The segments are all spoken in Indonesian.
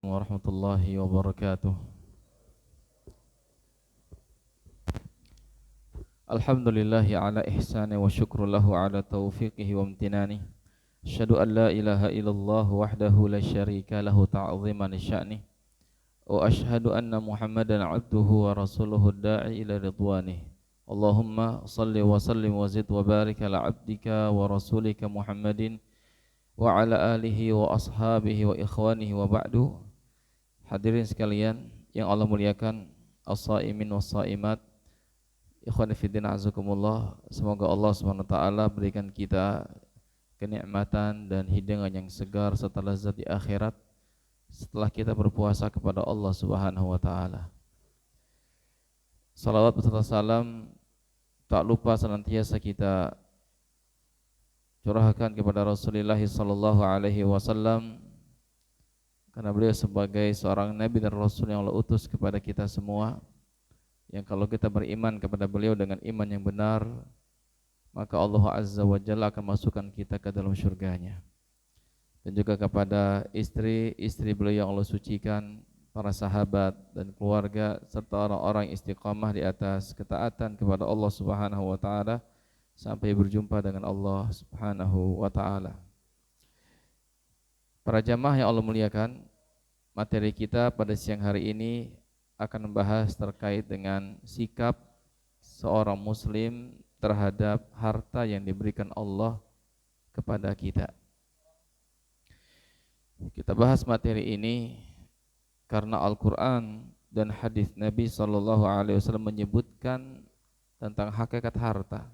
Warahmatullahi wabarakatuh. Alhamdulillahi ala ihsani wa syukru lahu ala taufiqihi wa amtinani. Asyhadu an la ilaha illallah wahdahu la syarika lahu ta'ziman sya'ni. Wa asyhadu anna Muhammadan abduhu wa rasuluhu da'i ila ridwanih. Allahumma salli wa sallim wa zid wa barik ala abdika wa rasulika Muhammadin wa ala alihi wa ashabihi wa ikhwanihi wa ba'du. Hadirin sekalian yang Allah muliakan, as-saimin was-saimat, ikhwani fiddin azakumullah, semoga Allah Subhanahu wa taala berikan kita kenikmatan dan hidangan yang segar serta lezat di akhirat setelah kita berpuasa kepada Allah Subhanahu wa taala. Salawat beserta salam tak lupa senantiasa kita curahkan kepada Rasulullah sallallahu alaihi wasallam, karena beliau sebagai seorang nabi dan rasul yang Allah utus kepada kita semua, yang kalau kita beriman kepada beliau dengan iman yang benar, maka Allah Azza wa Jalla akan masukkan kita ke dalam syurganya. Dan juga kepada istri-istri beliau yang Allah sucikan, para sahabat dan keluarga, serta orang-orang istiqamah di atas ketaatan kepada Allah Subhanahu wa taala sampai berjumpa dengan Allah Subhanahu wa taala. Para jamaah yang Allah muliakan, materi kita pada siang hari ini akan membahas terkait dengan sikap seorang muslim terhadap harta yang diberikan Allah kepada kita. Kita bahas materi ini karena Al-Quran dan hadis Nabi SAW menyebutkan tentang hakikat harta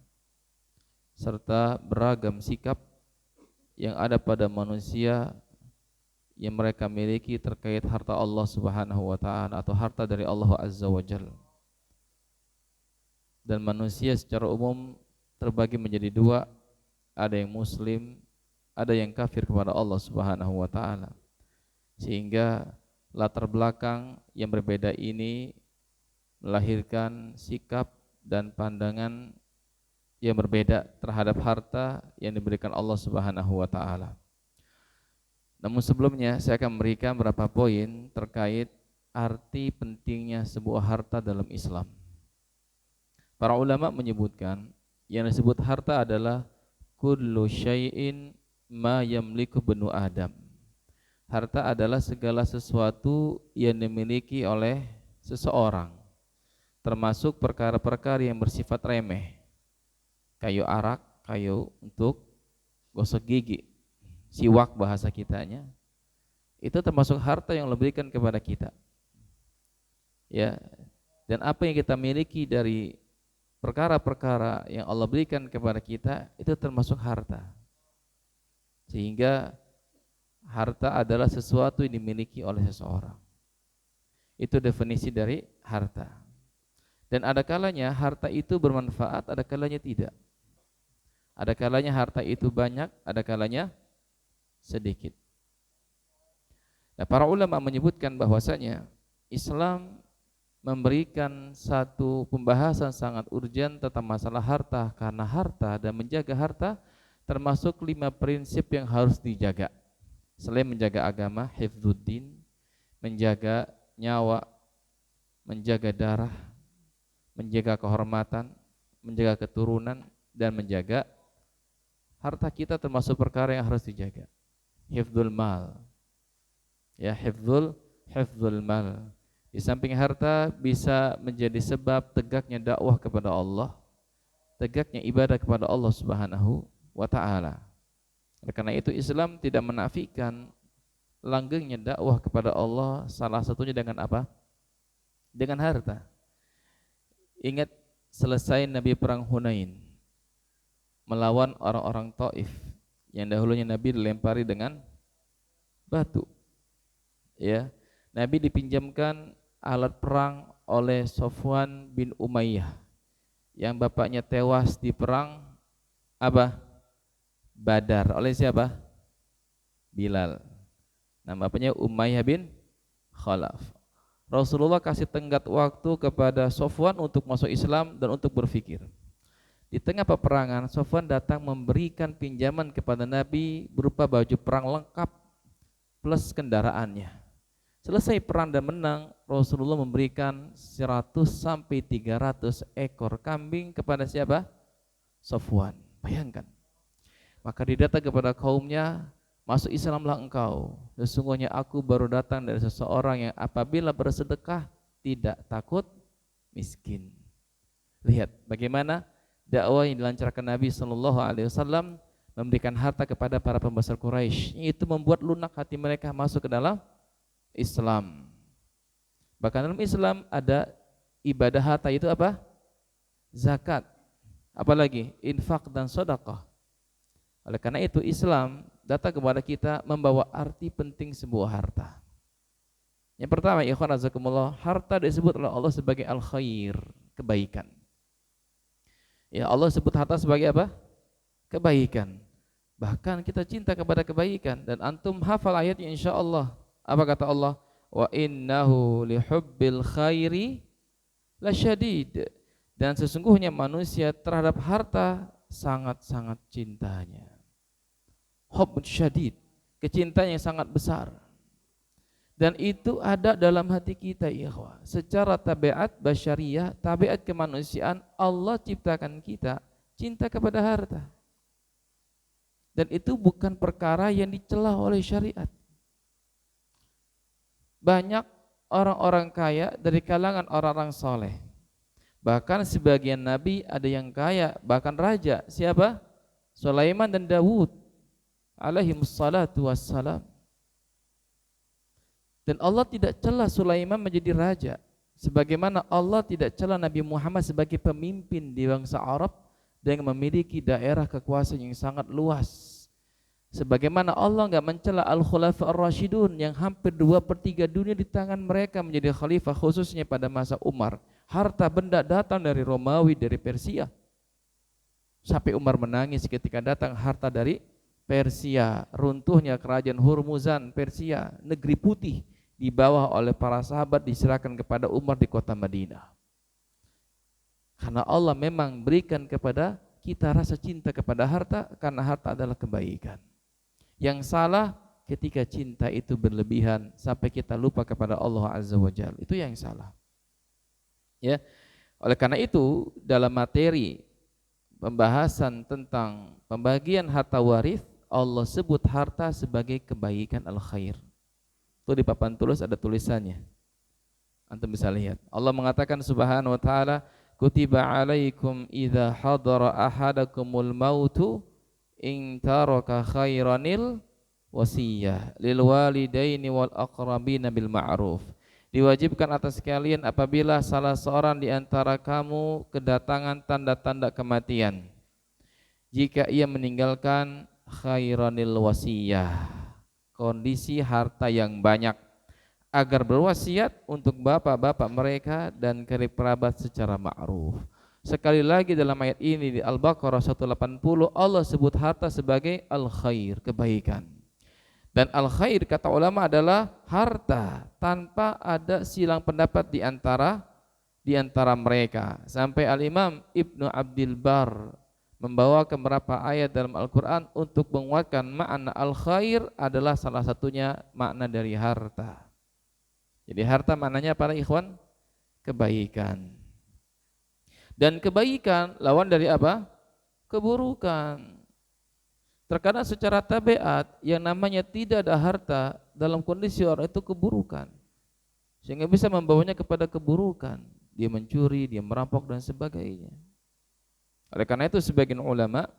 serta beragam sikap yang ada pada manusia yang mereka miliki terkait harta Allah Subhanahu wa taala atau harta dari Allah Azza wa Jalla. Dan manusia secara umum terbagi menjadi dua, ada yang muslim, ada yang kafir kepada Allah Subhanahu wa taala. Sehingga latar belakang yang berbeda ini melahirkan sikap dan pandangan yang berbeda terhadap harta yang diberikan Allah Subhanahu wa taala. Namun sebelumnya saya akan memberikan beberapa poin terkait arti pentingnya sebuah harta dalam Islam. Para ulama menyebutkan yang disebut harta adalah kullu syai'in ma yamliku banu Adam. Harta adalah segala sesuatu yang dimiliki oleh seseorang, termasuk perkara-perkara yang bersifat remeh. Kayu arak, kayu untuk gosok gigi, siwak bahasa kitanya, itu termasuk harta yang Allah berikan kepada kita. Ya, dan apa yang kita miliki dari perkara-perkara yang Allah berikan kepada kita itu termasuk harta. Sehingga harta adalah sesuatu yang dimiliki oleh seseorang. Itu definisi dari harta. Dan ada kalanya harta itu bermanfaat, ada kalanya tidak. Ada kalanya harta itu banyak, ada kalanya sedikit. Nah, para ulama menyebutkan bahwasanya Islam memberikan satu pembahasan sangat urgen tentang masalah harta, karena harta dan menjaga harta termasuk 5 prinsip yang harus dijaga. Selain menjaga agama, hifdzuddin, menjaga nyawa, menjaga darah, menjaga kehormatan, menjaga keturunan, dan menjaga harta kita termasuk perkara yang harus dijaga. Hifdzul mal. Ya, hifdzul mal. Di samping harta bisa menjadi sebab tegaknya dakwah kepada Allah, tegaknya ibadah kepada Allah Subhanahu wa taala. Karena itu Islam tidak menafikan langgengnya dakwah kepada Allah, salah satunya dengan apa? Dengan harta. Ingat selesai Nabi perang Hunain melawan orang-orang Taif yang dahulunya Nabi dilempari dengan batu. Ya, Nabi dipinjamkan alat perang oleh Sofwan bin Umayyah yang bapaknya tewas di perang apa? Badar. Oleh siapa? Bilal. Nama bapaknya Umayyah bin Khalaf. Rasulullah kasih tenggat waktu kepada Sofwan untuk masuk Islam dan untuk berfikir. Di tengah peperangan, Sofwan datang memberikan pinjaman kepada Nabi berupa baju perang lengkap plus kendaraannya. Selesai perang dan menang, Rasulullah memberikan 100 sampai 300 ekor kambing kepada siapa? Safwan. Bayangkan. Maka dia datang kepada kaumnya, masuk Islamlah engkau. Sesungguhnya aku baru datang dari seseorang yang apabila bersedekah tidak takut miskin. Lihat bagaimana dakwah yang dilancarkan Nabi Shallallahu Alaihi Wasallam, memberikan harta kepada para pembesar Quraisy. Itu membuat lunak hati mereka masuk ke dalam Islam. Bahkan dalam Islam ada ibadah harta, itu apa? Zakat. Apalagi infak dan sedekah. Oleh karena itu Islam datang kepada kita membawa arti penting sebuah harta. Yang pertama, ikhwan azakumullah, harta disebut oleh Allah sebagai al-khair, kebaikan. Ya, Allah sebut harta sebagai apa? Kebaikan. Bahkan kita cinta kepada kebaikan, dan antum hafal ayatnya insyaallah. Apa kata Allah? Wa innahu lihubbil khairi lasyadid. Dan sesungguhnya manusia terhadap harta sangat-sangat cintanya. Hubb syadid, kecintaan yang sangat besar. Dan itu ada dalam hati kita, ikhwah. Secara tabiat basyariyah, tabiat kemanusiaan, Allah ciptakan kita cinta kepada harta. Dan itu bukan perkara yang dicela oleh syariat. Banyak orang-orang kaya dari kalangan orang-orang soleh. Bahkan sebagian nabi ada yang kaya, bahkan raja. Siapa? Sulaiman dan Dawud alaihimussalatu wassalam. Dan Allah tidak cela Sulaiman menjadi raja, sebagaimana Allah tidak cela Nabi Muhammad sebagai pemimpin di bangsa Arab dan memiliki daerah kekuasaan yang sangat luas. Sebagaimana Allah enggak mencela Al-Khulafa Ar-Rasyidun yang hampir 2/3 dunia di tangan mereka menjadi khalifah, khususnya pada masa Umar. Harta benda datang dari Romawi, dari Persia. Sampai Umar menangis ketika datang harta dari Persia, runtuhnya kerajaan Hurmuzan Persia, negeri putih, di bawah oleh para sahabat diserahkan kepada Umar di kota Madinah. Karena Allah memang berikan kepada kita rasa cinta kepada harta, karena harta adalah kebaikan. Yang salah ketika cinta itu berlebihan sampai kita lupa kepada Allah Azza wa Jalla. Itu yang salah. Ya. Oleh karena itu dalam materi pembahasan tentang pembagian harta waris, Allah sebut harta sebagai kebaikan al-khair. Itu di papan tulis ada tulisannya. Antum bisa lihat. Allah mengatakan subhanahu wa ta'ala, kutiba alaikum idza hadara ahadakumul mautu in taraka khairanil wasiyah lil walidaini wal aqrabina bil ma'ruf. Diwajibkan atas kalian apabila salah seorang di antara kamu kedatangan tanda-tanda kematian, jika ia meninggalkan khairanil wasiyah, kondisi harta yang banyak, agar berwasiat untuk bapak-bapak mereka dan kerabat secara ma'ruf. Sekali lagi dalam ayat ini di Al-Baqarah 180 Allah sebut harta sebagai al-khair, kebaikan. Dan al-khair kata ulama adalah harta tanpa ada silang pendapat di antara mereka. Sampai Al-Imam Ibnu Abdil Bar membawakan beberapa ayat dalam Al-Quran untuk menguatkan makna al-khair adalah salah satunya makna dari harta. Jadi harta maknanya para ikhwan kebaikan. Dan kebaikan lawan dari apa? Keburukan. Terkadang secara tabiat yang namanya tidak ada harta dalam kondisi orang itu keburukan, sehingga bisa membawanya kepada keburukan. Dia mencuri, dia merampok dan sebagainya. Oleh karena itu sebagian ulama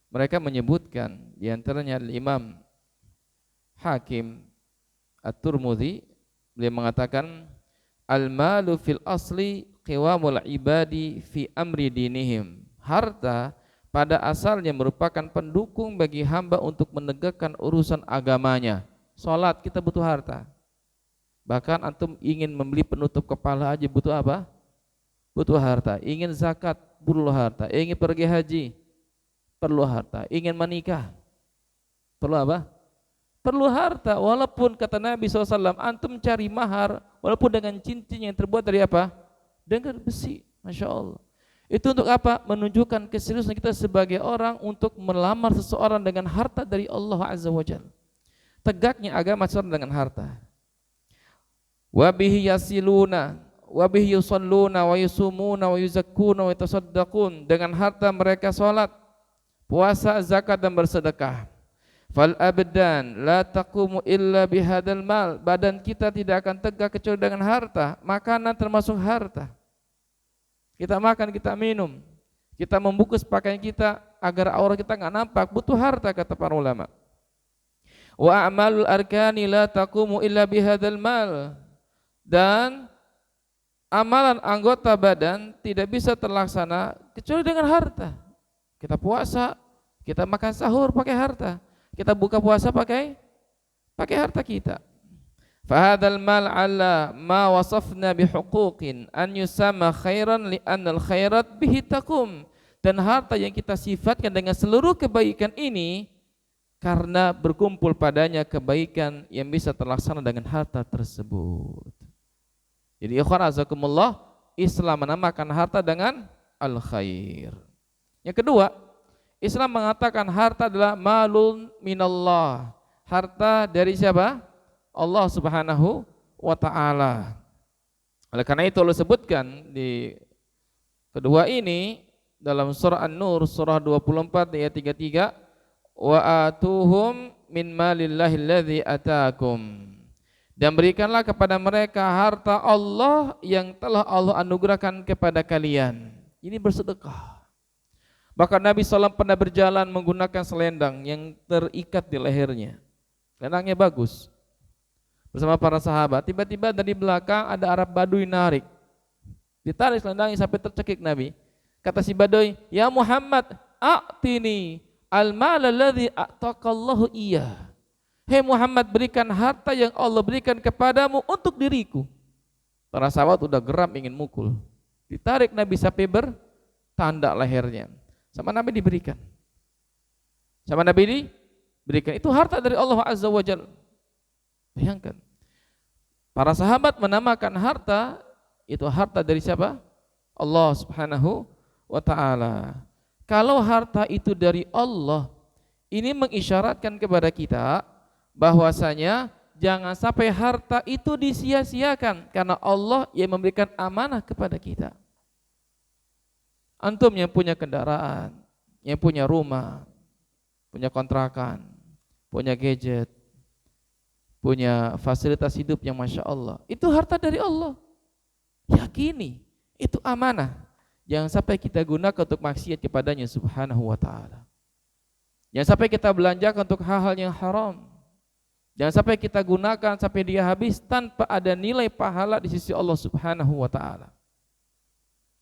mereka menyebutkan, di antaranya Imam Hakim At-Tirmidzi, beliau mengatakan al-malu fil asli qiwamul ibadi fi amri dinihim. Harta pada asalnya merupakan pendukung bagi hamba untuk menegakkan urusan agamanya. Salat kita butuh harta. Bahkan antum ingin membeli penutup kepala aja butuh apa? Butuh harta. Ingin zakat perlu harta. Ingin pergi haji perlu harta. Ingin menikah perlu apa? Perlu harta. Walaupun kata Nabi SAW, antum cari mahar walaupun dengan cincin yang terbuat dari apa? Dengan besi. Masya Allah. Itu untuk apa? Menunjukkan keseriusan kita sebagai orang untuk melamar seseorang dengan harta dari Allah Azza wa Jalla. Tegaknya agama seorang dengan harta. wa bihi yasiluna wa bihi yusalluna wa yusumuna wa yuzakkuna wa yatasaddaqun, dengan harta mereka salat, puasa, zakat dan bersedekah. Fal abdan la taqumu illa bihadzal mal, badan kita tidak akan tegak kecuali dengan harta. Makanan termasuk harta. Kita makan, kita minum, kita membungkus pakaian kita agar aurat kita enggak nampak, butuh harta kata para ulama. Wa a'malul arkani la taqumu illa bihadzal mal, dan amalan anggota badan tidak bisa terlaksana kecuali dengan harta. Kita puasa, kita makan sahur pakai harta. Kita buka puasa pakai harta kita. Fahadzal mal ala ma wasafna bihuquqin an yusamma khairan li annal khairat bihi taqum. Dan harta yang kita sifatkan dengan seluruh kebaikan ini karena berkumpul padanya kebaikan yang bisa terlaksana dengan harta tersebut. Jadi ikhwan azakumullah, Islam menamakan harta dengan al-khair. Yang kedua, Islam mengatakan harta adalah malun minallah. Harta dari siapa? Allah Subhanahu wa ta'ala. Oleh karena itu Allah sebutkan di kedua ini dalam surah An-Nur surah 24 ayat 33, wa atuhum min malillahi alladzi ataakum, dan berikanlah kepada mereka harta Allah yang telah Allah anugerahkan kepada kalian. Ini bersedekah. Bahkan Nabi SAW pernah berjalan menggunakan selendang yang terikat di lehernya. Selendangnya bagus. Bersama para sahabat, tiba-tiba dari belakang ada Arab Baduy narik. Ditarik selendangnya sampai tercekik Nabi. Kata si Baduy, "Ya Muhammad, a'tini al-mal alladzi a'taqallahu iyyah." Hei Muhammad, berikan harta yang Allah berikan kepadamu untuk diriku. Para sahabat udah geram ingin mukul. Ditarik Nabi sampai bertanda lehernya. Sama Nabi diberikan. Sama Nabi diberikan. Itu harta dari Allah Azza wa Jalla. Bayangkan. Para sahabat menamakan harta, itu harta dari siapa? Allah Subhanahu wa ta'ala. Kalau harta itu dari Allah, ini mengisyaratkan kepada kita bahwasanya jangan sampai harta itu disia-siakan, karena Allah yang memberikan amanah kepada kita. Antum yang punya kendaraan, yang punya rumah, punya kontrakan, punya gadget, punya fasilitas hidup yang Masya Allah, itu harta dari Allah. Yakini, itu amanah. Jangan sampai kita gunakan untuk maksiat kepadanya Subhanahu wa ta'ala. Jangan sampai kita belanjakan untuk hal-hal yang haram. Jangan sampai kita gunakan sampai dia habis tanpa ada nilai pahala di sisi Allah Subhanahu wa ta'ala.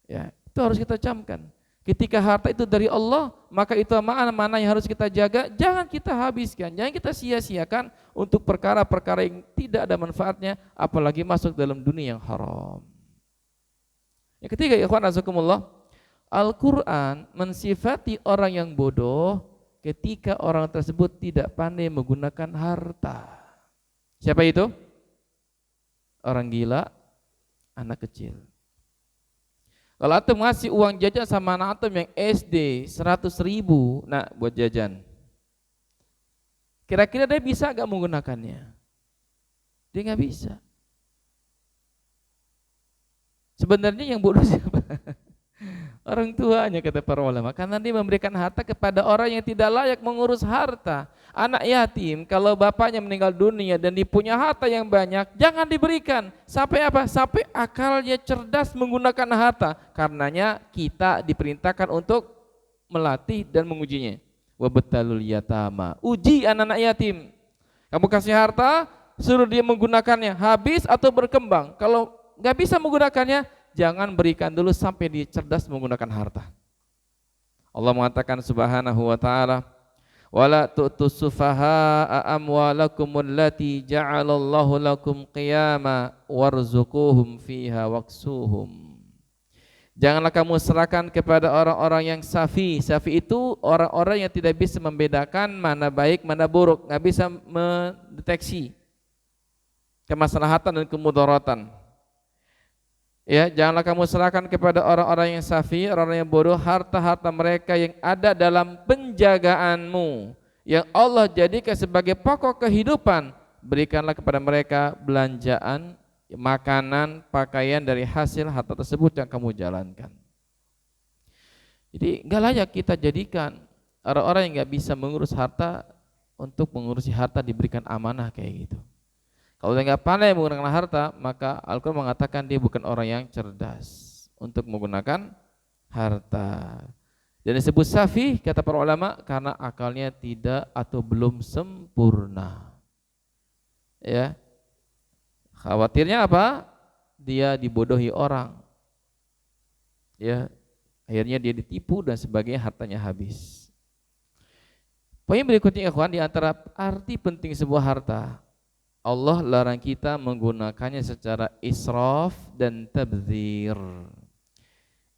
Ya, itu harus kita camkan. Ketika harta itu dari Allah, maka itu mana yang harus kita jaga, jangan kita habiskan, jangan kita sia-siakan untuk perkara-perkara yang tidak ada manfaatnya, apalagi masuk dalam dunia yang haram. Yang ketiga, ikhwan azakumullah, Al-Quran mensifati orang yang bodoh ketika orang tersebut tidak pandai menggunakan harta. Siapa itu? Orang gila, anak kecil. Kalau antum ngasih uang jajan sama anak antum yang SD 100.000, nah buat jajan, kira-kira dia bisa gak menggunakannya? Dia gak bisa. Sebenarnya yang bodoh siapa? Orang tuanya, kata para ulama, karena dia memberikan harta kepada orang yang tidak layak mengurus harta. Anak yatim kalau bapaknya meninggal dunia dan dia punya harta yang banyak, jangan diberikan. Sampai apa? Sampai akalnya cerdas menggunakan harta. Karenanya kita diperintahkan untuk melatih dan mengujinya. Wabtalul yatama, uji anak-anak yatim. Kamu kasih harta, suruh dia menggunakannya, habis atau berkembang. Kalau nggak bisa menggunakannya, jangan berikan dulu sampai dia cerdas menggunakan harta. Allah mengatakan Subhanahu wa ta'ala, wala tu'tus sufaha'a amwalakumul lati ja'alallahu lakum qiyama warzuquhum fiha waksuhum. Janganlah kamu serahkan kepada orang-orang yang safi. Safi itu orang-orang yang tidak bisa membedakan mana baik mana buruk, nggak bisa mendeteksi kemaslahatan dan kemudaratan. Ya, janganlah kamu serahkan kepada orang-orang yang safi, orang-orang yang bodoh, harta-harta mereka yang ada dalam penjagaanmu, yang Allah jadikan sebagai pokok kehidupan. Berikanlah kepada mereka belanjaan makanan, pakaian dari hasil harta tersebut yang kamu jalankan. Jadi nggak layak kita jadikan orang-orang yang nggak bisa mengurus harta untuk mengurusi harta diberikan amanah kayak gitu. Kalau dia nggak pandai menggunakan harta, maka Al-Quran mengatakan dia bukan orang yang cerdas untuk menggunakan harta. Dan disebut safih kata para ulama karena akalnya tidak atau belum sempurna. Ya, khawatirnya apa? Dia dibodohi orang. Ya, akhirnya dia ditipu dan sebagainya, hartanya habis. Poin berikutnya ikhwan, di antara arti penting sebuah harta, Allah larang kita menggunakannya secara israf dan tabdzir.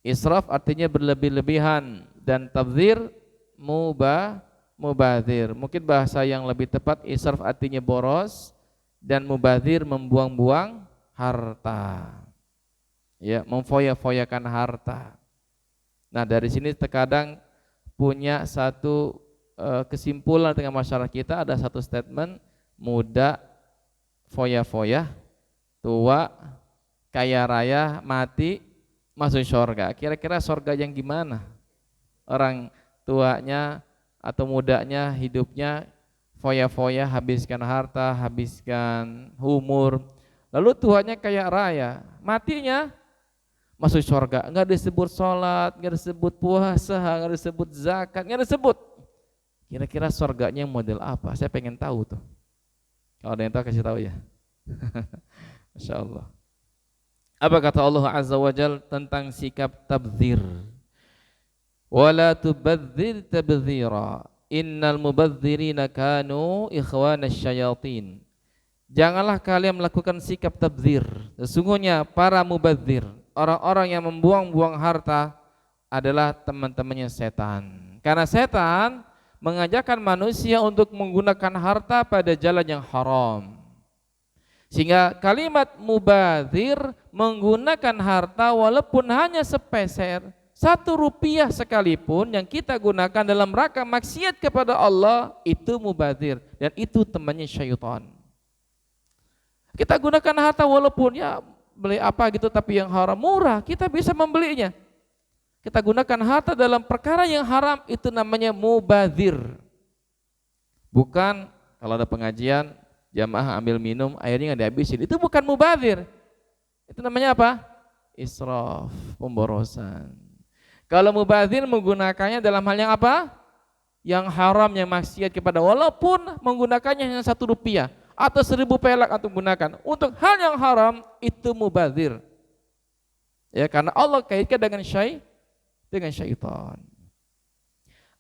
Israf artinya berlebih-lebihan dan tabdzir mubadzir. Mungkin bahasa yang lebih tepat, israf artinya boros dan mubadzir membuang-buang harta. Ya, memfoya-foyakan harta. Nah, dari sini terkadang punya satu kesimpulan dengan masyarakat kita, ada satu statement, muda foya-foya, tua kaya raya, mati masuk surga. Kira-kira surga yang gimana? Orang tuanya atau mudanya hidupnya foya-foya, habiskan harta, habiskan umur, lalu tuanya kaya raya, matinya masuk surga. Enggak disebut sholat, enggak disebut puasa, enggak disebut zakat, enggak disebut. Kira-kira surganya model apa? Saya pengen tahu tuh. Kalau ada yang tahu kasih tahu ya. Masya Allah. Apa kata Allah Azza wa Jal tentang sikap tabdzir? Wala tubadzir tabdzira. Innal mubadzirina kanu ikhwanasy syayatin. Janganlah kalian melakukan sikap tabdzir. Sesungguhnya para mubadzir, orang-orang yang membuang-buang harta adalah teman-temannya setan. Karena setan mengajarkan manusia untuk menggunakan harta pada jalan yang haram. Sehingga kalimat mubadzir, menggunakan harta walaupun hanya sepeser, 1 rupiah sekalipun yang kita gunakan dalam rangka maksiat kepada Allah, itu mubadzir dan itu temannya syaitan. Kita gunakan harta walaupun ya beli apa gitu tapi yang haram, murah, kita bisa membelinya. Kita gunakan harta dalam perkara yang haram, itu namanya mubadzir. Bukan kalau ada pengajian jamaah ambil minum airnya nggak dihabisin, itu bukan mubadzir. Itu namanya apa? Israf, pemborosan. Kalau mubadzir menggunakannya dalam hal yang apa? Yang haram, yang maksiat kepada, walaupun menggunakannya hanya 1 rupiah atau 1000 perak atau gunakan untuk hal yang haram, itu mubadzir. Ya, karena Allah kaitkan dengan syaitan.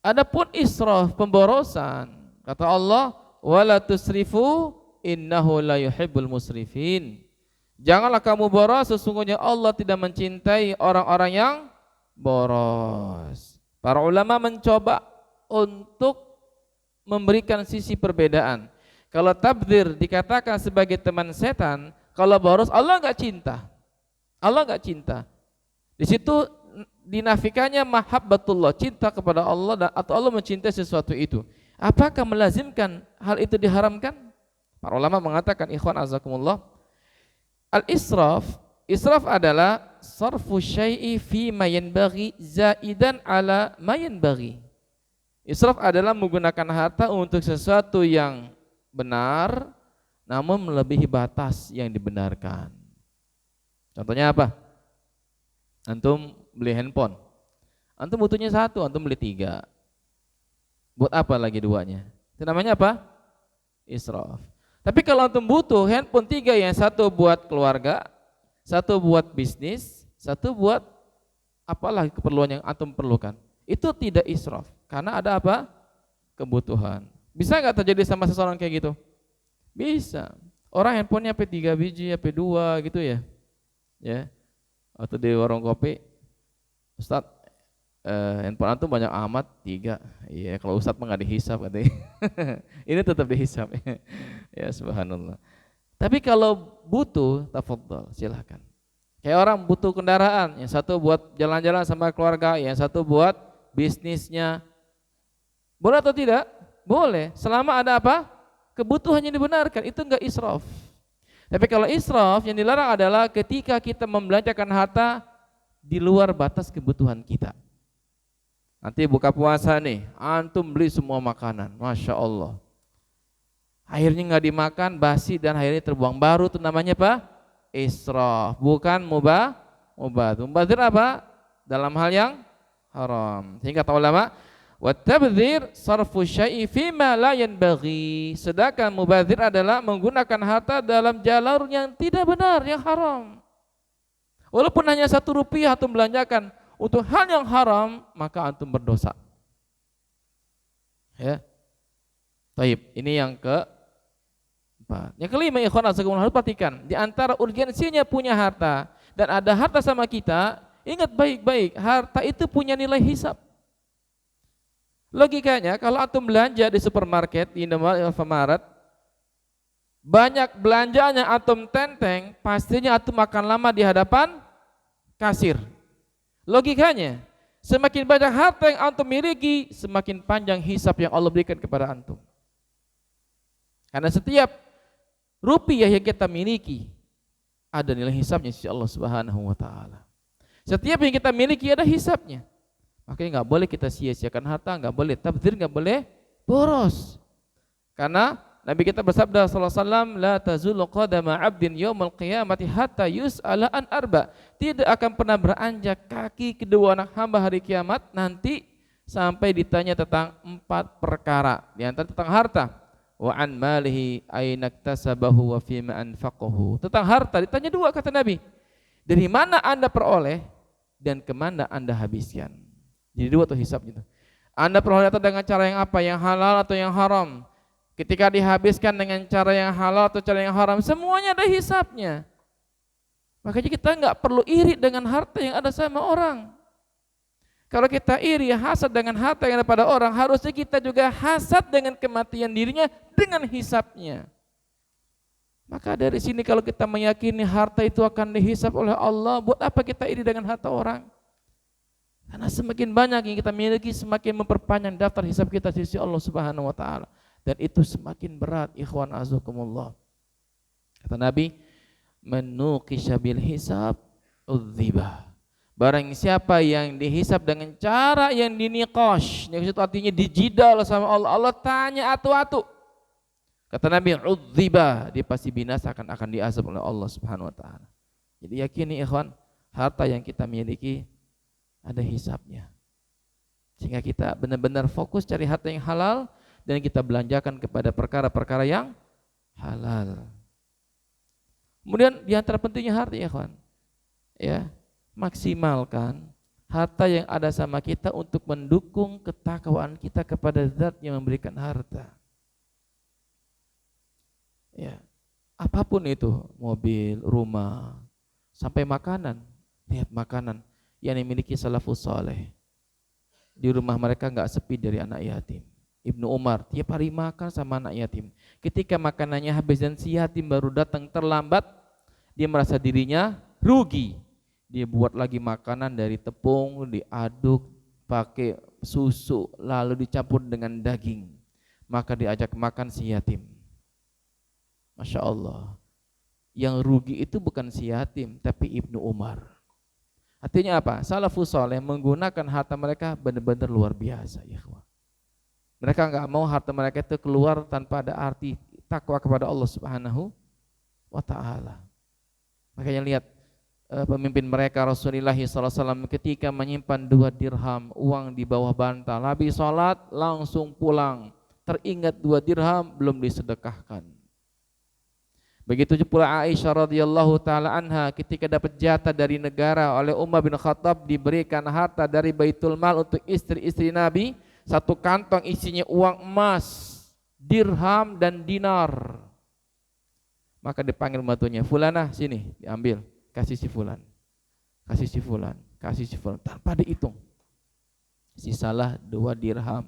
Adapun israf, pemborosan, kata Allah, wala tusrifu innahu la yuhibbul musrifin. Janganlah kamu boros, sesungguhnya Allah tidak mencintai orang-orang yang boros. Para ulama mencoba untuk memberikan sisi perbedaan. Kalau tabdzir dikatakan sebagai teman setan, kalau boros Allah enggak cinta. Allah enggak cinta. Di situ dinafikannya mahabbatullah, cinta kepada Allah, atau Allah mencintai sesuatu itu. Apakah melazimkan hal itu diharamkan? Para ulama mengatakan, ikhwan azakumullah, al-israf, israf adalah sarfu syai'i fi ma yanbaghi zaidan ala ma yanbaghi. Israf adalah menggunakan harta untuk sesuatu yang benar namun melebihi batas yang dibenarkan. Contohnya apa? Antum beli handphone, antum butuhnya 1, antum beli 3. Buat apa lagi 2-nya? Itu namanya apa? Israf. Tapi kalau antum butuh handphone 3, yang 1 buat keluarga, 1 buat bisnis, 1 buat apalah keperluan yang antum perlukan, itu tidak israf, karena ada apa? Kebutuhan. Bisa nggak terjadi sama seseorang kayak gitu? Bisa. Orang handphonenya HP 3 biji, HP 2 gitu ya. Ya. Atau di warung kopi, Ustaz, handphone antum banyak amat 3. Iya, kalau Ustaz mah nggak dihisap katanya. Ini tetap dihisap. Ya subhanallah. Tapi kalau butuh, tafadhol, silahkan. Kayak orang butuh kendaraan, yang 1 buat jalan-jalan sama keluarga, yang 1 buat bisnisnya. Boleh atau tidak? Boleh, selama ada apa? Kebutuhannya dibenarkan, itu enggak israf. Tapi kalau israf yang dilarang adalah ketika kita membelanjakan harta di luar batas kebutuhan kita. Nanti buka puasa nih, antum beli semua makanan, Masya Allah. Akhirnya nggak dimakan, basi dan akhirnya terbuang. Baru itu namanya apa? Israf, bukan mubadzir. Mubadzir apa? Dalam hal yang haram. Sehingga kata ulama, wat-tabdzir sarfu syai'i fima la yanbaghi. Sedangkan mubadzir adalah menggunakan harta dalam jalur yang tidak benar, yang haram. Walaupun hanya Rp1 antum belanjakan untuk hal yang haram, maka antum berdosa. Ya. Baik, ini yang keempat. Yang kelima, ikhwan azakumullah, harus perhatikan di antara urgensinya punya harta dan ada harta sama kita, ingat baik-baik, harta itu punya nilai hisab. Logikanya kalau antum belanja di supermarket, di Indomaret, banyak belanjanya antum tenteng, pastinya antum akan lama di hadapan kasir. Logikanya, semakin banyak harta yang antum miliki, semakin panjang hisab yang Allah berikan kepada antum. Karena setiap rupiah yang kita miliki ada nilai hisabnya sisi Allah Subhanahu wa taala. Setiap yang kita miliki ada hisabnya. Makanya enggak boleh kita sia-siakan harta, enggak boleh tabdzir, enggak boleh boros. Karena Nabi kita bersabda sallallahu alaihi wasallam, la tazulu qadama 'abdin yaumil qiyamati hatta yus'ala an arba. Tidak akan pernah beranjak kaki kedua anak hamba hari kiamat nanti sampai ditanya tentang 4 perkara. Di antara tentang harta, wa an malihi aina iktasabahu wa fima anfaqahu. Tentang harta ditanya 2 kata Nabi. Dari mana Anda peroleh dan kemana Anda habiskan. Jadi 2 tuh hisab gitu. Anda peroleh harta dengan cara yang apa? Yang halal atau yang haram? Ketika dihabiskan dengan cara yang halal atau cara yang haram, semuanya ada hisabnya. Makanya kita enggak perlu iri dengan harta yang ada sama orang. Kalau kita iri, hasad dengan harta yang ada pada orang, harusnya kita juga hasad dengan kematian dirinya dengan hisabnya. Maka dari sini kalau kita meyakini harta itu akan dihisab oleh Allah, buat apa kita iri dengan harta orang? Karena semakin banyak yang kita miliki, semakin memperpanjang daftar hisab kita di sisi Allah Subhanahu wa taala. Dan itu semakin berat, ikhwan azakumullah. Kata Nabi, menuqisha bil hisab udzibah. Barang siapa yang dihisab dengan cara yang diniqash, itu artinya dijidal sama Allah, Allah tanya atu-atu. Kata Nabi, udzibah, dia pasti binasa, akan diazab oleh Allah Subhanahu wa taala. Jadi yakini ikhwan, harta yang kita miliki ada hisabnya. Sehingga kita benar-benar fokus cari harta yang halal dan kita belanjakan kepada perkara-perkara yang halal. Kemudian di antara pentingnya harta ya kawan, ya maksimalkan harta yang ada sama kita untuk mendukung ketakwaan kita kepada Zat yang memberikan harta. Ya, apapun itu, mobil, rumah, sampai makanan. Lihat makanan yang dimiliki salafus saleh. Di rumah mereka enggak sepi dari anak yatim. Ibnu Umar tiap hari makan sama anak yatim. Ketika makanannya habis dan si yatim baru datang terlambat, dia merasa dirinya rugi. Dia buat lagi makanan dari tepung, diaduk pakai susu, lalu dicampur dengan daging. Maka diajak makan si yatim. Masya Allah. Yang rugi itu bukan si yatim, tapi Ibnu Umar. Artinya apa? Salafus saleh menggunakan harta mereka benar-benar luar biasa, ya kawan. Mereka enggak mau harta mereka itu keluar tanpa ada arti takwa kepada Allah Subhanahu wa taala. Makanya lihat pemimpin mereka Rasulullah SAW ketika menyimpan 2 dirham uang di bawah bantal, habis salat langsung pulang, teringat 2 dirham belum disedekahkan. Begitu pula Aisyah radhiyallahu taala anha ketika dapat jatah dari negara oleh Umar bin Khattab, diberikan harta dari Baitul Mal untuk istri-istri Nabi, 1 kantong isinya uang emas, dirham dan dinar. Maka dipanggil pembantunya, "Fulanah, sini, diambil, kasih si fulan. Kasih si fulan, kasih si fulan." Tanpa dihitung. Sisalah 2 dirham.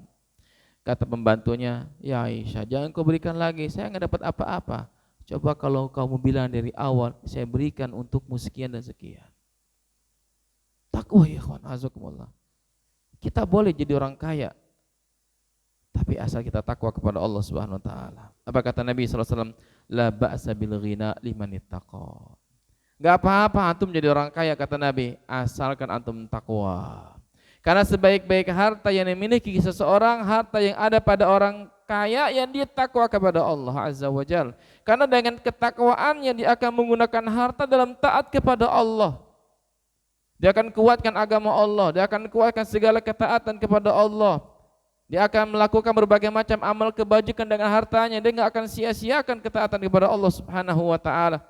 Kata pembantunya, "Ya Aisyah, jangan kau berikan lagi, saya enggak dapat apa-apa. Coba kalau kamu bilang dari awal, saya berikan untukmu sekian dan sekian." Takwa ya kawan, azakumullah. Kita boleh jadi orang kaya, tapi asal kita takwa kepada Allah Subhanahu wa taala. Apa kata Nabi sallallahu alaihi wasallam? la ba'sa bil ghina liman ittaqa. Enggak apa-apa antum jadi orang kaya kata Nabi, asalkan antum takwa. Karena sebaik-baik harta yang dimiliki seseorang, harta yang ada pada orang kaya yang dia takwa kepada Allah Azza wa Jalla. Karena dengan ketakwaannya dia akan menggunakan harta dalam taat kepada Allah. Dia akan kuatkan agama Allah, dia akan kuatkan segala ketaatan kepada Allah. Dia akan melakukan berbagai macam amal kebajikan dengan hartanya, dia enggak akan sia-siakan ketaatan kepada Allah Subhanahu wa taala.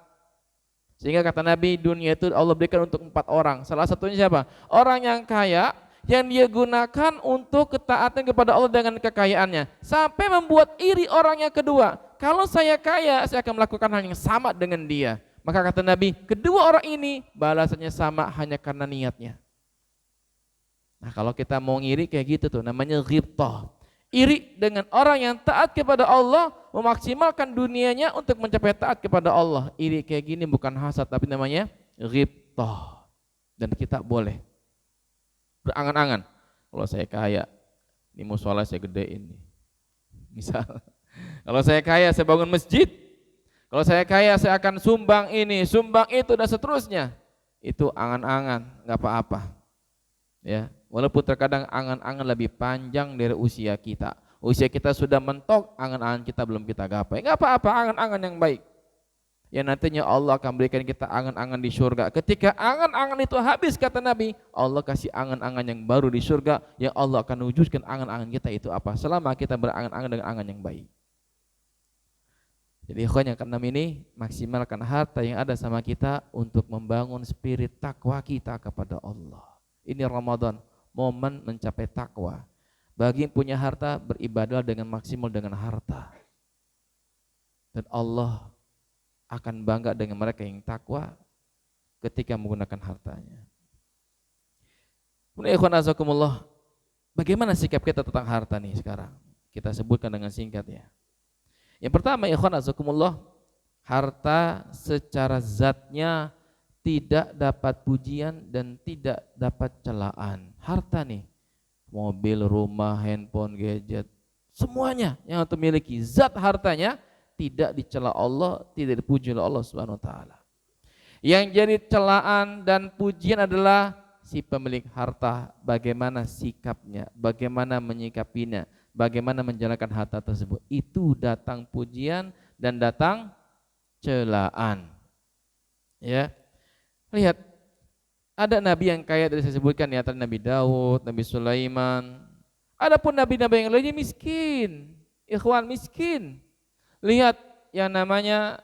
Sehingga kata Nabi, dunia itu Allah berikan untuk 4 orang. Salah satunya siapa? Orang yang kaya yang dia gunakan untuk ketaatan kepada Allah dengan kekayaannya, sampai membuat iri orang yang kedua. Kalau saya kaya, saya akan melakukan hal yang sama dengan dia. Maka kata Nabi, kedua orang ini balasannya sama hanya karena niatnya. Nah, kalau kita mau ngiri kayak gitu tuh, namanya ghibtah. Iri dengan orang yang taat kepada Allah, memaksimalkan dunianya untuk mencapai taat kepada Allah. Iri kayak gini bukan hasad, tapi namanya ghibtah. Dan kita boleh berangan-angan, kalau saya kaya, ini mushola saya gedein nih. Misal, kalau saya kaya saya bangun masjid, kalau saya kaya saya akan sumbang ini, sumbang itu dan seterusnya. Itu angan-angan, nggak apa-apa. Ya, walaupun terkadang angan-angan lebih panjang dari usia kita. Usia kita sudah mentok, angan-angan kita belum kita gapai. Nggak apa-apa, angan-angan yang baik. Yang nantinya Allah akan berikan kita angan-angan di surga. Ketika angan-angan itu habis kata Nabi, Allah kasih angan-angan yang baru di surga, yang Allah akan wujudkan angan-angan kita itu apa? Selama kita berangan-angan dengan angan yang baik. Jadi ikhwan yang keenam ini, maksimalkan harta yang ada sama kita untuk membangun spirit takwa kita kepada Allah. Ini Ramadan, momen mencapai takwa. Bagi yang punya harta, beribadah dengan maksimal dengan harta. Dan Allah akan bangga dengan mereka yang takwa ketika menggunakan hartanya. Kemudian ikhwan azakumullah, bagaimana sikap kita tentang harta nih sekarang? Kita sebutkan dengan singkat ya. Yang pertama ikhwan azakumullah, harta secara zatnya tidak dapat pujian dan tidak dapat celaan. Harta nih, mobil, rumah, handphone, gadget, semuanya yang antum miliki, zat hartanya tidak dicela Allah, tidak dipuji oleh Allah Subhanahu wa taala. Yang jadi celaan dan pujian adalah si pemilik harta, bagaimana sikapnya, bagaimana menyikapinya, bagaimana menjalankan harta tersebut. Itu datang pujian dan datang celaan. Ya. Lihat, ada nabi yang kaya dari saya sebutkan ya, Nabi Daud, Nabi Sulaiman. Adapun nabi-nabi yang lainnya miskin. Ikhwan, miskin. Lihat yang namanya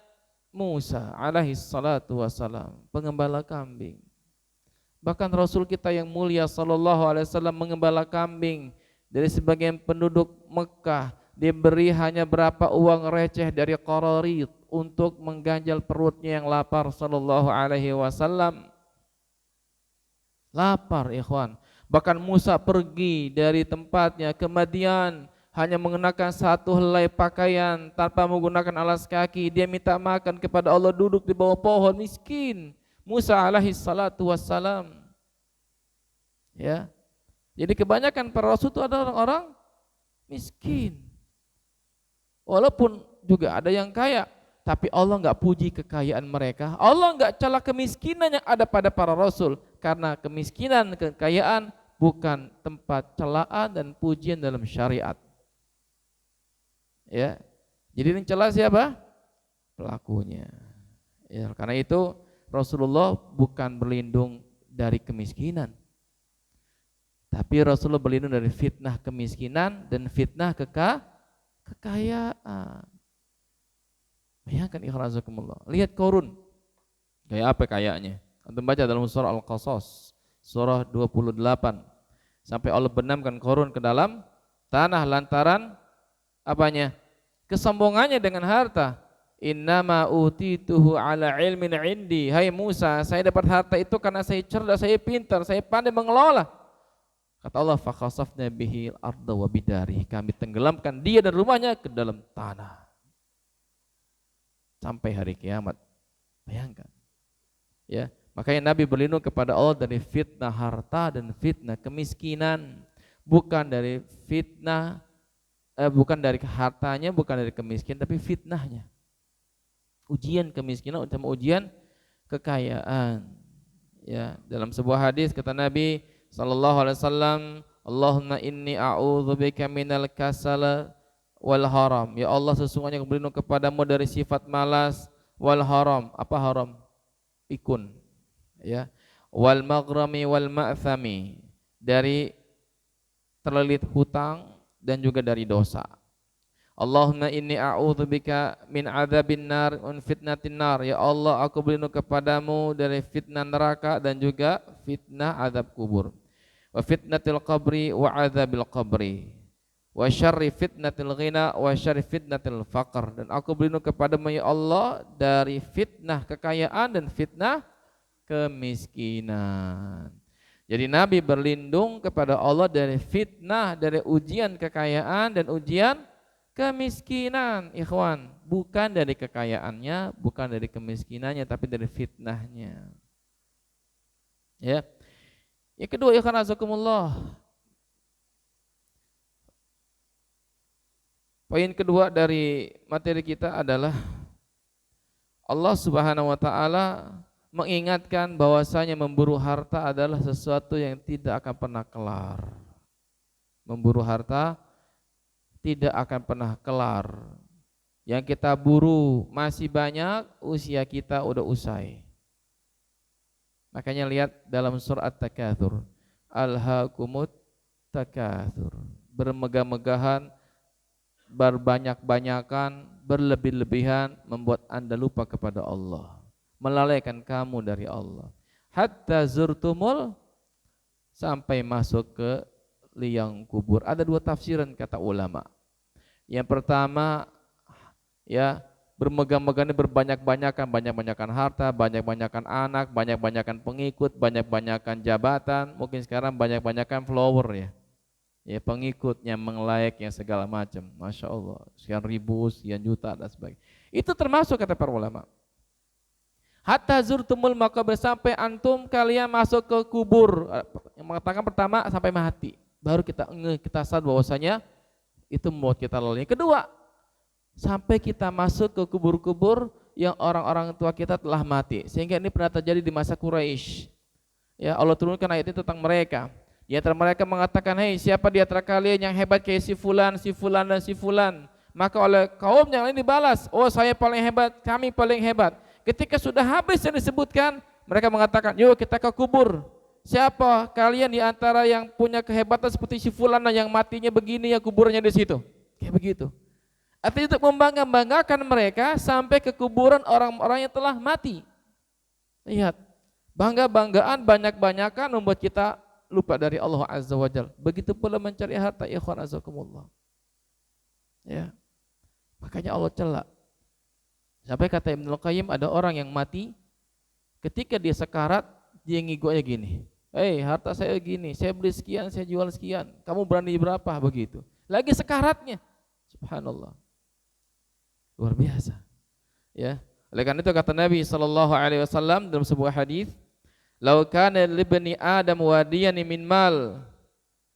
Musa alaihi salatu wassalam, pengembala kambing. Bahkan Rasul kita yang mulia sallallahu alaihi wasallam mengembala kambing. Dari sebagian penduduk Mekah diberi hanya berapa uang receh dari qararit untuk mengganjal perutnya yang lapar sallallahu alaihi wasallam. Lapar ikhwan. Bahkan Musa pergi dari tempatnya ke Madian hanya mengenakan satu helai pakaian tanpa menggunakan alas kaki. Dia minta makan kepada Allah, duduk di bawah pohon, miskin. Musa alaihi salatu wassalam. Ya. Jadi kebanyakan para rasul itu adalah orang miskin. Walaupun juga ada yang kaya, tapi Allah enggak puji kekayaan mereka. Allah enggak cela kemiskinan yang ada pada para rasul, karena kemiskinan, kekayaan bukan tempat celaan dan pujian dalam syariat. Ya, jadi yang celah siapa? Pelakunya. Ya, karena itu Rasulullah bukan berlindung dari kemiskinan, tapi Rasulullah berlindung dari fitnah kemiskinan dan fitnah kekayaan. Bayangkan ikhrazakumullah. Lihat Qarun, kayak apa kayaknya? Antum baca dalam surah Al-Qasas, surah 28, sampai Allah benamkan Qarun ke dalam tanah lantaran apanya? Kesombongannya dengan harta. Innama utituhu ala ilmin indi. Hai Musa, saya dapat harta itu karena saya cerdas, saya pintar, saya pandai mengelola. Kata Allah, fa khasafna bihi al-ardha wa bidarihi. Kami tenggelamkan dia dan rumahnya ke dalam tanah. Sampai hari kiamat. Bayangkan. Ya, makanya Nabi berlindung kepada Allah dari fitnah harta dan fitnah kemiskinan, bukan dari fitnah bukan dari hartanya, bukan dari kemiskinan, tapi fitnahnya. Ujian kemiskinan sama ujian kekayaan. Ya, dalam sebuah hadis kata Nabi sallallahu alaihi wasallam, Allahumma inni a'udzubika minal kasala wal haram. Ya Allah, sesungguhnya aku berlindung kepadamu dari sifat malas wal haram. Apa haram? Pikun. Ya. Wal maghrami wal ma'thami, dari terlilit hutang dan juga dari dosa. Allahumma inni a'udzubika min adzabin nar wa fitnatin nar. Ya Allah, aku berlindung kepadamu dari fitnah neraka dan juga fitnah azab kubur. Wa fitnatil qabri wa adzabil qabri. Wa syarri fitnatil ghina wa syarri fitnatil faqr. Dan aku berlindung kepadamu ya Allah dari fitnah kekayaan dan fitnah kemiskinan. Jadi Nabi berlindung kepada Allah dari fitnah, dari ujian kekayaan dan ujian kemiskinan, ikhwan. Bukan dari kekayaannya, bukan dari kemiskinannya, tapi dari fitnahnya. Ya. Yang kedua, ikhwan azakumullah. Poin kedua dari materi kita adalah Allah Subhanahu wa taala mengingatkan bahwasanya memburu harta adalah sesuatu yang tidak akan pernah kelar. Memburu harta tidak akan pernah kelar. Yang kita buru masih banyak, usia kita udah usai. Makanya lihat dalam surat At-Takatsur, alhaakumut takatsur, bermegah-megahan, berbanyak-banyakan, berlebih-lebihan membuat Anda lupa kepada Allah, melalaikan kamu dari Allah. Hatta zurtumul, sampai masuk ke liang kubur. Ada dua tafsiran kata ulama. Yang pertama, ya, bermegah-megah ini berbanyak-banyakan, banyak-banyakan harta, banyak-banyakan anak, banyak-banyakan pengikut, banyak-banyakan jabatan, mungkin sekarang banyak-banyakan follower ya. Ya, pengikutnya like yang segala macam. Masya Allah, sekian ribu, sekian juta dan sebagainya. Itu termasuk kata para ulama. Hatta zurtumul maqabir, sampai antum kalian masuk ke kubur. Yang mengatakan pertama sampai mati. Baru kita sadar bahwasanya itu membuat kita lalai. Yang kedua, sampai kita masuk ke kubur-kubur yang orang-orang tua kita telah mati. Sehingga ini pernah terjadi di masa Quraisy. Ya, Allah turunkan ayat ini tentang mereka. Di antara mereka mengatakan, hei, siapa di antara kalian yang hebat kayak si fulan, si fulan dan si fulan? Maka oleh kaum yang lain dibalas, oh saya paling hebat, kami paling hebat. Ketika sudah habis yang disebutkan, mereka mengatakan, yuk kita ke kubur. Siapa kalian di antara yang punya kehebatan seperti si fulan yang matinya begini, ya kuburnya di situ? Kayak begitu. Artinya untuk membangga-banggakan mereka sampai ke kuburan orang-orang yang telah mati. Lihat, bangga-banggaan banyak-banyakan membuat kita lupa dari Allah Azza wa Jalla. Begitu pula mencari harta, ikhwan azakumullah. Ya. Makanya Allah celak. Sampai kata Ibnu Qayyim, ada orang yang mati, ketika dia sekarat, dia ngigonya gini. Hei, harta saya gini, saya beli sekian, saya jual sekian. Kamu berani berapa? Begitu. Lagi sekaratnya. Subhanallah. Luar biasa. Ya. Oleh karena itu kata Nabi sallallahu alaihi wasallam dalam sebuah hadis, "Lau kana libni Adam wadiyan min mal,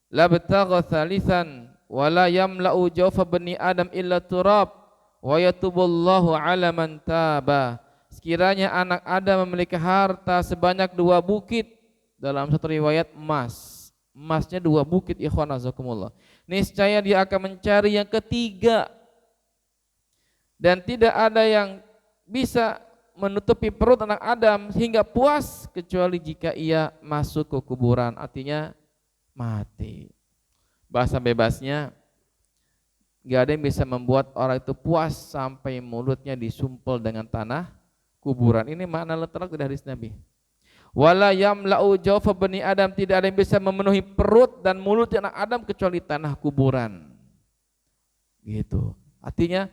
labtagha thalithan wa la yamla'u jawfa bani Adam illa turab wa yatubullahu 'ala man taba." Sekiranya anak Adam memiliki harta sebanyak 2 bukit, dalam satu riwayat emas. Emasnya 2 bukit, ikhwan azakumullah. Niscaya dia akan mencari yang ketiga. Dan tidak ada yang bisa menutupi perut anak Adam hingga puas kecuali jika ia masuk ke kuburan, artinya mati. Bahasa bebasnya, gak ada yang bisa membuat orang itu puas sampai mulutnya disumpel dengan tanah kuburan. Ini makna letak dari hadis Nabi. Wala yamla'u jawfa bani Adam, tidak ada yang bisa memenuhi perut dan mulut anak Adam kecuali tanah kuburan. Gitu. Artinya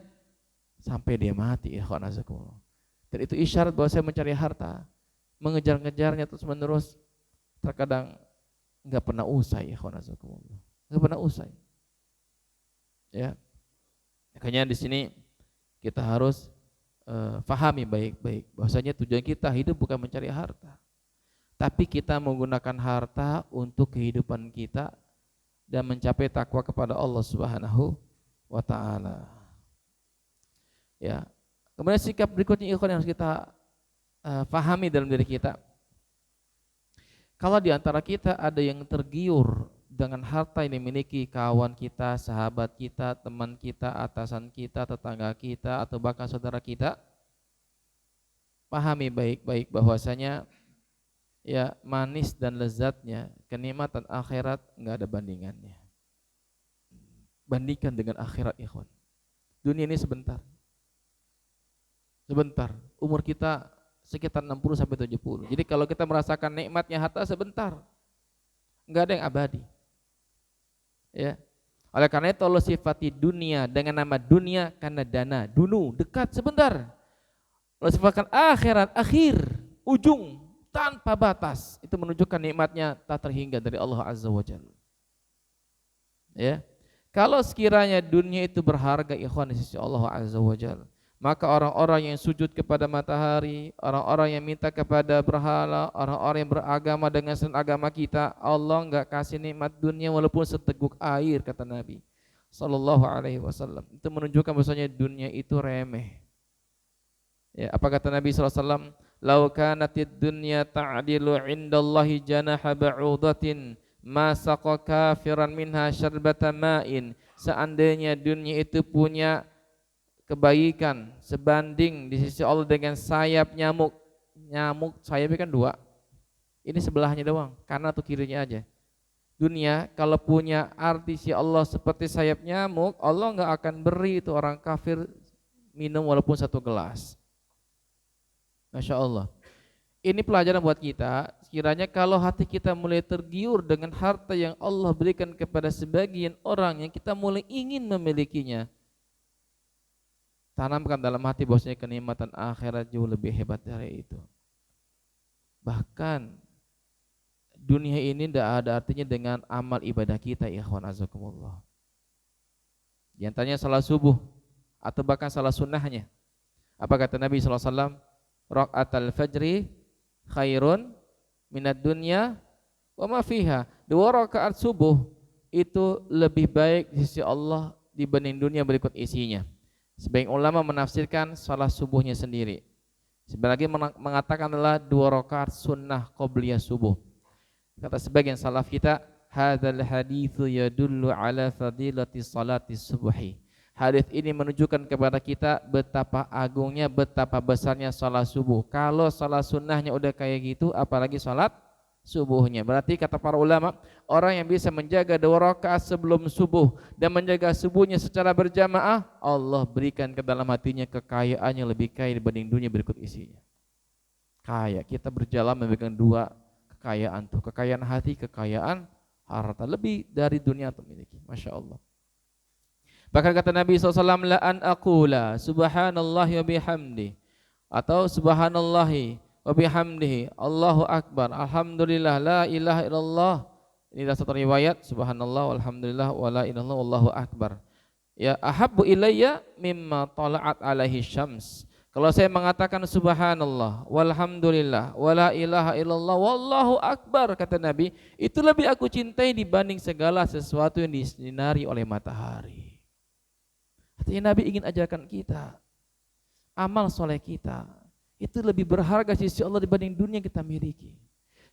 sampai dia mati, ikhwan azakumullah. Dan itu isyarat bahwa saya mencari harta, mengejar-ngejarnya terus menerus, terkadang enggak pernah usai, ikhwan azakumullah. Enggak pernah usai. Ya. Makanya di sini kita harus fahami baik-baik bahwasanya tujuan kita hidup bukan mencari harta, tapi kita menggunakan harta untuk kehidupan kita dan mencapai takwa kepada Allah Subhanahu wa taala. Ya. Kemudian sikap berikutnya ikhwan yang harus kita pahami dalam diri kita. Kalau di antara kita ada yang tergiur dengan harta yang dimiliki kawan kita, sahabat kita, teman kita, atasan kita, tetangga kita, atau bahkan saudara kita, pahami baik-baik bahwasanya ya manis dan lezatnya kenikmatan akhirat enggak ada bandingannya. Bandingkan dengan akhirat, ikhwan. Dunia ini sebentar. Sebentar. Umur kita sekitar 60 sampai 70. Jadi kalau kita merasakan nikmatnya harta sebentar. Enggak ada yang abadi. Ya. Oleh karena itu Allah sifati dunia dengan nama dunia karena dana, dunu, dekat sebentar. Allah sifatkan akhirat, akhir, ujung, tanpa batas. Itu menunjukkan nikmatnya tak terhingga dari Allah Azza wa Jalla. Ya. Kalau sekiranya dunia itu berharga ikhwan di sisi Allah Azza wa Jalla, maka orang-orang yang sujud kepada matahari, orang-orang yang minta kepada berhala, orang-orang yang beragama dengan selain agama kita, Allah enggak kasih nikmat dunia walaupun seteguk air, kata Nabi sallallahu alaihi wasallam. Itu menunjukkan bahwasanya dunia itu remeh. Ya, apa kata Nabi sallallahu alaihi wasallam? Lau kanatid dunya ta'dilu 'indallahi janaha ba'udatin ma saqa kafiran minha syarbata ma'in. Seandainya dunia itu punya kebaikan sebanding di sisi Allah dengan sayap nyamuk. Nyamuk sayapnya kan 2. Ini sebelahnya doang, kanan atau kirinya aja. Dunia kalau punya arti si Allah seperti sayap nyamuk, Allah enggak akan beri itu orang kafir minum walaupun 1 gelas. Masya Allah. Ini pelajaran buat kita. Sekiranya kalau hati kita mulai tergiur dengan harta yang Allah berikan kepada sebagian orang yang kita mulai ingin memilikinya, tanamkan dalam hati bahwasanya kenikmatan akhirat jauh lebih hebat dari itu. Bahkan dunia ini tidak ada artinya dengan amal ibadah kita, ikhwan azakumullah. Di antaranya salat subuh atau bahkan salat sunnahnya. Apa kata Nabi SAW? Raqatul fajri khairun minad dunya wa ma fiha. 2 rakaat subuh itu lebih baik di sisi Allah dibanding dunia berikut isinya. Sebagian ulama menafsirkan salat subuhnya sendiri. Sebagian mengatakan adalah 2 rakaat sunnah qabliyah subuh. Kata sebagian salaf kita, hadzal haditsu yadullu ala fadilati salati subuhi. Hadis ini menunjukkan kepada kita betapa agungnya, betapa besarnya salat subuh. Kalau salat sunnahnya udah kayak gitu, apalagi salat subuhnya. Berarti kata para ulama, orang yang bisa menjaga 2 rakaat sebelum subuh dan menjaga subuhnya secara berjamaah, Allah berikan ke dalam hatinya kekayaan yang lebih kaya dibanding dunia berikut isinya. Kaya, kita berjalan memegang 2 kekayaan tuh, kekayaan hati, kekayaan harta, lebih dari dunia yang memiliki. Masya Allah. Bahkan kata Nabi SAW, la an aqula subhanallahi wa bihamdi, atau subhanallahi wa bihamdihi Allahu akbar, alhamdulillah, la ilaha illallah. Ini adalah satu riwayat, subhanallah walhamdulillah wa la ilaha illallah wallahu akbar. Ya, ahabbu ilayya mimma tala'at alaihi syams. Kalau saya mengatakan subhanallah walhamdulillah wa la ilaha illallah wallahu akbar, kata Nabi, itu lebih aku cintai dibanding segala sesuatu yang disinari oleh matahari. Artinya Nabi ingin ajarkan kita, amal soleh kita itu lebih berharga di sisi Allah dibanding dunia yang kita miliki.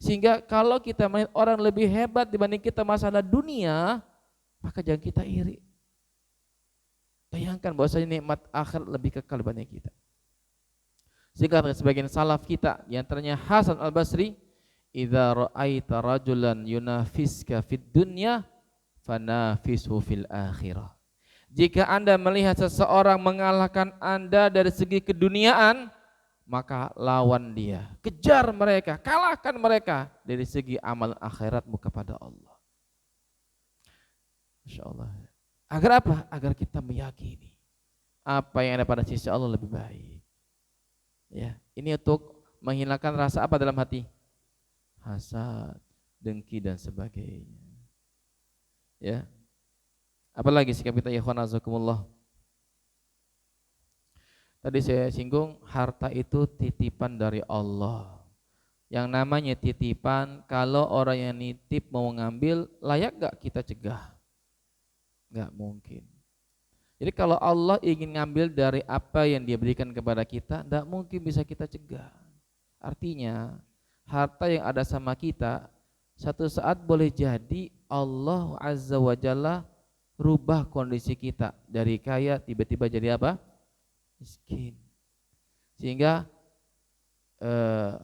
Sehingga kalau kita melihat orang lebih hebat dibanding kita masalah dunia, maka jangan kita iri. Bayangkan bahwasanya nikmat akhirat lebih kekal dibanding kita. Sehingga sebagian salaf kita, di antaranya Hasan Al-Basri, idza ra'aita rajulan yunafiska fid dunya fanafishu fil akhirah. Jika Anda melihat seseorang mengalahkan Anda dari segi keduniaan, maka lawan dia, kejar mereka, kalahkan mereka dari segi amal akhiratmu kepada Allah. Masya Allah. Agar apa? Agar kita meyakini apa yang ada pada sisi Allah lebih baik. Ya, ini untuk menghilangkan rasa apa dalam hati? Hasad, dengki dan sebagainya. Ya. Apalagi sikap kita, ya ikhwan azakumullah. Tadi saya singgung harta itu titipan dari Allah. Yang namanya titipan, kalau orang yang nitip mau ngambil, layak gak kita cegah? Gak mungkin. Jadi kalau Allah ingin ngambil dari apa yang Dia berikan kepada kita, tidak mungkin bisa kita cegah. Artinya harta yang ada sama kita satu saat boleh jadi Allah Azza wa Jalla rubah kondisi kita dari kaya tiba-tiba jadi apa? Miskin. Sehingga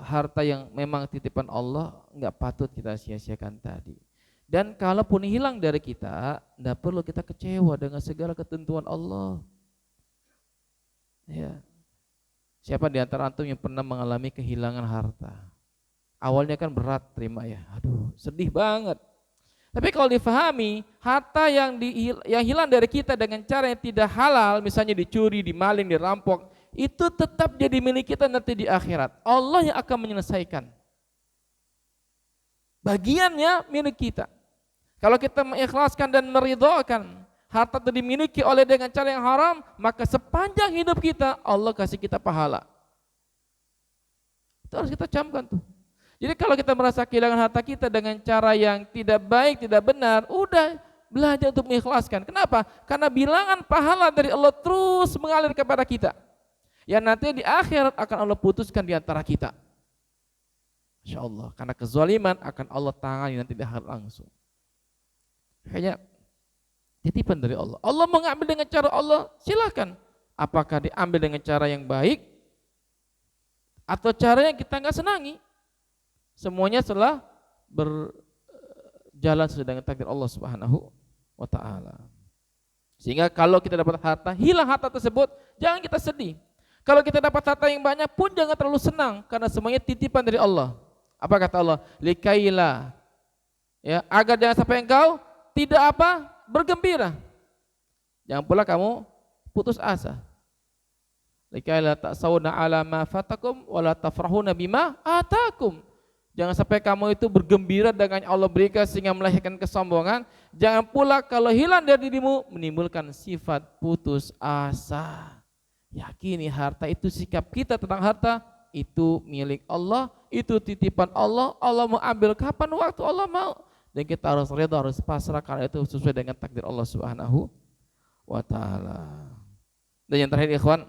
harta yang memang titipan Allah nggak patut kita sia-siakan tadi. Dan kalaupun hilang dari kita, tidak perlu kita kecewa dengan segala ketentuan Allah. Ya. Siapa di antara antum yang pernah mengalami kehilangan harta? Awalnya kan berat terima ya, aduh sedih banget. Tapi kalau difahami, harta yang hilang dari kita dengan cara yang tidak halal, misalnya dicuri, dimaling, dirampok, itu tetap jadi milik kita nanti di akhirat. Allah yang akan menyelesaikan. Bagiannya milik kita. Kalau kita mengikhlaskan dan meridhokan harta itu dimiliki oleh dengan cara yang haram, maka sepanjang hidup kita Allah kasih kita pahala. Itu harus kita camkan tuh. Jadi kalau kita merasa kehilangan harta kita dengan cara yang tidak baik, tidak benar, udah belajar untuk mengikhlaskan. Kenapa? Karena bilangan pahala dari Allah terus mengalir kepada kita. Yang nanti di akhirat akan Allah putuskan di antara kita. Insya Allah. Karena kezaliman akan Allah tangani nanti di akhirat langsung. Kayaknya titipan dari Allah. Allah mengambil dengan cara Allah, silakan. Apakah diambil dengan cara yang baik atau cara yang kita nggak senangi? Semuanya telah berjalan sesuai dengan takdir Allah Subhanahu wa taala. Sehingga kalau kita dapat harta, hilang harta tersebut, jangan kita sedih. Kalau kita dapat harta yang banyak pun jangan terlalu senang karena semuanya titipan dari Allah. Apa kata Allah? Likaila. Ya, agar jangan sampai engkau tidak apa? Bergembira. Jangan pula kamu putus asa. Likaila ta'sawna ala ma fatakum wa la tafrahuna bima atakum. Jangan sampai kamu itu bergembira dengan Allah berikan sehingga melahirkan kesombongan. Jangan pula kalau hilang dari dirimu menimbulkan sifat putus asa. Yakini harta itu, sikap kita tentang harta itu milik Allah, itu titipan Allah. Allah mau ambil kapan waktu Allah mau. Dan kita harus redha, harus pasrah karena itu sesuai dengan takdir Allah Subhanahu wa taala. Dan yang terakhir ikhwan,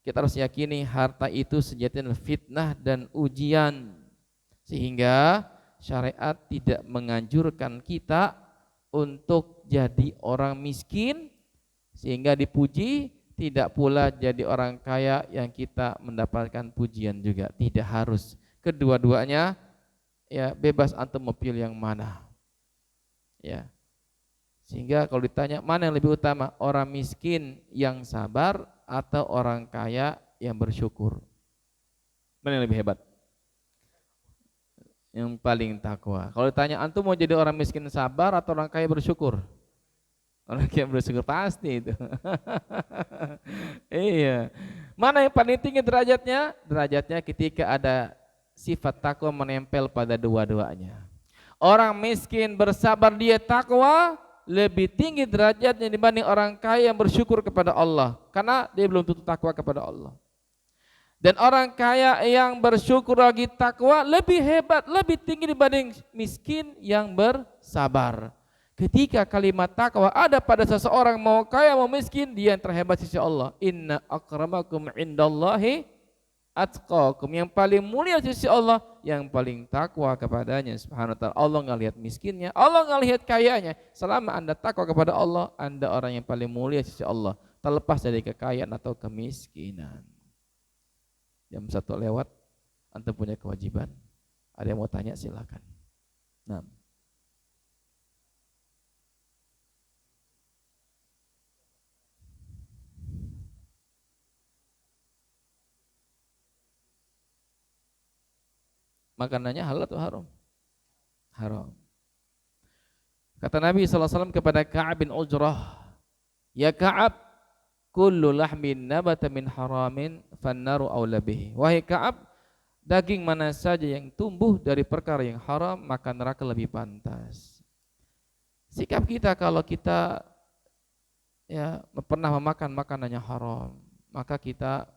kita harus yakini harta itu sejatinya fitnah dan ujian. Sehingga syariat tidak menganjurkan kita untuk jadi orang miskin sehingga dipuji, tidak pula jadi orang kaya yang kita mendapatkan pujian juga. Tidak harus. Kedua-duanya ya bebas antum mau pilih yang mana. Ya. Sehingga kalau ditanya mana yang lebih utama, orang miskin yang sabar atau orang kaya yang bersyukur? Mana yang lebih hebat? Yang paling takwa. Kalau ditanya antum mau jadi orang miskin sabar atau orang kaya bersyukur? Orang kaya bersyukur pasti itu. Iya. Mana yang paling tinggi derajatnya? Derajatnya ketika ada sifat takwa menempel pada dua-duanya. Orang miskin bersabar dia takwa lebih tinggi derajatnya dibanding orang kaya yang bersyukur kepada Allah. Karena dia belum tentu takwa kepada Allah. Dan orang kaya yang bersyukur lagi takwa lebih hebat, lebih tinggi dibanding miskin yang bersabar. Ketika kalimat takwa ada pada seseorang, mau kaya mau miskin, dia yang terhebat sisi Allah. Inna akramakum indallahi atqakum. Yang paling mulia sisi Allah, yang paling takwa kepadanya subhanahu wa ta'ala. Allah nggak lihat miskinnya, Allah nggak lihat kayanya. Selama anda takwa kepada Allah, anda orang yang paling mulia sisi Allah, terlepas dari kekayaan atau kemiskinan. Jam 1 lewat, antum punya kewajiban. Ada yang mau tanya silakan. Nah. Makanannya halal atau haram? Haram. Kata Nabi SAW kepada Ka'ab bin Ujrah, ya Ka'ab, kullu lahmin nabata min haramin fannaru awla bihi. Wahai Ka'ab, daging mana saja yang tumbuh dari perkara yang haram, maka neraka lebih pantas. Sikap kita kalau kita ya pernah memakan makanan yang haram, maka kita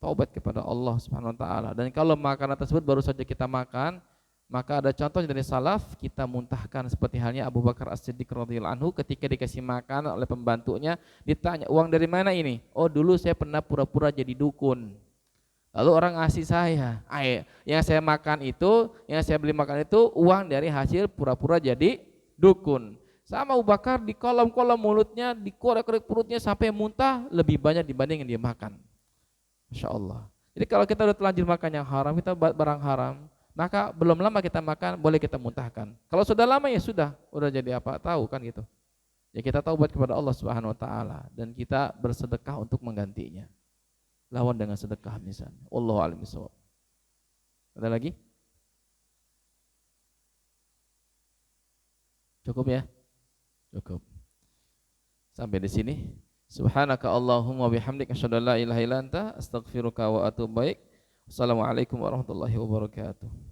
taubat kepada Allah Subhanahu wa taala. Dan kalau makanan tersebut baru saja kita makan, Maka ada contoh dari salaf, kita muntahkan seperti halnya Abu Bakar As-Siddiq radhiyallahu anhu ketika dikasih makan oleh pembantunya, ditanya, "Uang dari mana ini?" "Oh, dulu saya pernah pura-pura jadi dukun." Lalu orang ngasih saya, yang saya makan itu, yang saya beli makan itu uang dari hasil pura-pura jadi dukun. Sama Abu Bakar di kolom-kolom mulutnya, dikorek-korek perutnya sampai muntah lebih banyak dibanding yang dia makan. Masya Allah. Jadi kalau kita udah telanjur makan yang haram, kita barang haram, maka belum lama kita makan, boleh kita muntahkan. Kalau sudah lama ya sudah, udah jadi apa? Tahu kan gitu. Ya kita taubat kepada Allah Subhanahu wa taala dan kita bersedekah untuk menggantinya. Lawan dengan sedekah misalnya. Wallahu a'lam bishawab. Ada lagi? Cukup ya? Cukup. Sampai di sini. Subhanaka Allahumma bihamdika asyhadu an la ilaha illa anta astaghfiruka wa atubu ilaik. Wassalamualaikum warahmatullahi wabarakatuh.